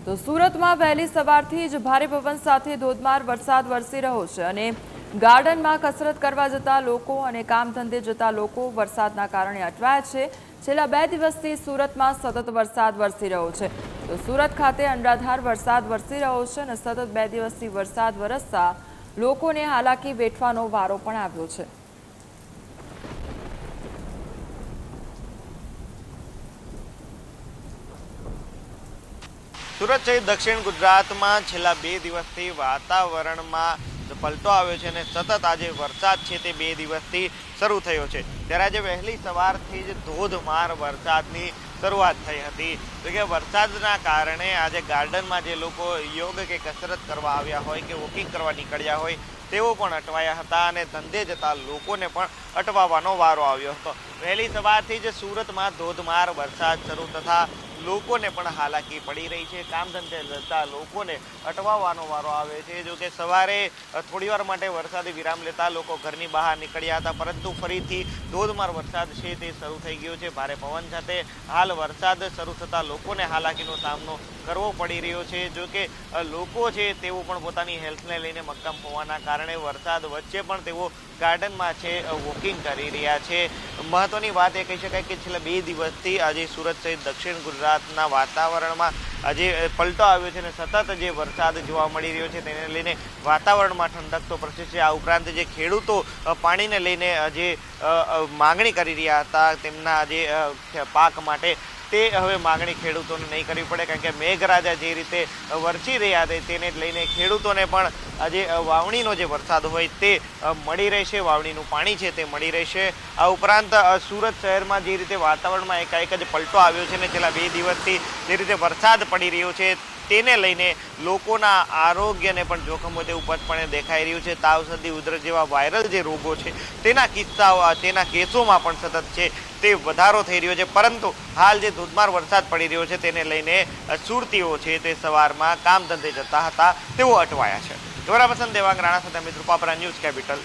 તો સુરતમાં વહેલી સવારથી જ ભારે પવન સાથે ધોધમાર વરસાદ વરસી રહ્યો છે અને ગાર્ડનમાં કસરત કરવા જતા લોકો અને કામ ધંધે જતા લોકો વરસાદના કારણે અટવાયા છે। છેલ્લા 2 દિવસથી સુરતમાં સતત વરસાદ વરસી રહ્યો છે। તો સુરત ખાતે અનરાધાર વરસાદ વરસી રહ્યો છે અને સતત 2 દિવસથી વરસાદ વરસતા લોકોને હાલાકી વેઠવાનો વારો પણ આવ્યો છે। સુરત સહિત દક્ષિણ ગુજરાતમાં છેલ્લા 2 દિવસથી વાતાવરણમાં પલટો આવ્યો છે અને સતત આજે વરસાદ છે તે 2 દિવસથી શરૂ થયો છે। ત્યારે આજે વહેલી સવારથી જ ધોધમાર વરસાદની શરૂઆત થઈ હતી। તો કે વરસાદના કારણે આજે ગાર્ડનમાં જે લોકો યોગ કે કસરત કરવા આવ્યા હોય કે વોકિંગ કરવા નીકળ્યા હોય તેઓ પણ અટવાયા હતા અને ધંધે જતા લોકોને પણ અટવાવાનો વારો આવ્યો હતો। વહેલી સવારથી જ સુરતમાં ધોધમાર વરસાદ શરૂ થતા લોકોને પણ હાલાકી પડી રહી છે। કામ ધંધે જતા લોકોને અટવાવાનો વારો આવે છે। જો કે સવારે થોડીવાર માટે વરસાદી વિરામ લેતા લોકો ઘરની બહાર નીકળ્યા હતા, પરંતુ ફરીથી ધોધમાર વરસાદ છે તે શરૂ થઈ ગયો છે ભારે પવન સાથે। હાલ વરસાદ શરૂ થતા લોકોને હાલાકીનો સામનો કરવો પડી રહ્યો છે। જો કે લોકો છે તેઓ પણ પોતાની હેલ્થને લઈને મક્કમ હોવાના કારણે વરસાદ વચ્ચે પણ તેઓ ગાર્ડનમાં છે વોકિંગ કરી રહ્યા છે। મહત્વની વાત એ કહી શકાય કે છેલ્લા 2 દિવસથી આજે સુરત સહિત દક્ષિણ ગુજરાતના વાતાવરણમાં આજે પલટો આવ્યો છે અને સતત જે વરસાદ જોવા મળી રહ્યો છે તેને લઈને વાતાવરણમાં ઠંડક તો પ્રસરી છે। આ ઉપરાંત જે ખેડૂતો પાણીને લઈને જે માગણી કરી રહ્યા હતા તેમના જે પાક માટે, તે હવે માગણી ખેડૂતોને નહીં કરવી પડે, કારણ કે મેઘરાજા જે રીતે વરસી રહ્યા છે તેને લઈને ખેડૂતોને પણ આજે વાવણીનો જે વરસાદ હોય તે મળી રહેશે, વાવણીનું પાણી છે તે મળી રહેશે। આ ઉપરાંત સુરત શહેરમાં જે રીતે વાતાવરણમાં એકાએક જ પલટો આવ્યો છે ને છેલ્લા 2 દિવસથી જે રીતે વરસાદ પડી રહ્યો છે તેને લઈને લોકોના આરોગ્યને પણ જોખમ હોય તેવું સ્પષ્ટપણે દેખાઈ રહ્યું છે। તાવ, શરદી, ઉધરસ જેવા વાયરલ જે રોગો છે તેના કિસ્સાઓ, તેના કેસોમાં પણ સતત છે તે વધારો થઈ રહ્યો છે। પરંતુ હાલ જે ધોધમાર વરસાદ પડી રહ્યો છે તેને લઈને સુરતીઓ છે તે સવારમાં કામ ધંધે જતા હતા તેઓ અટવાયા છે। કેમેરા પર્સન દેવાંગ રાણા સાથે અમિત રૂપાપરા, ન્યૂઝ કેપિટલ।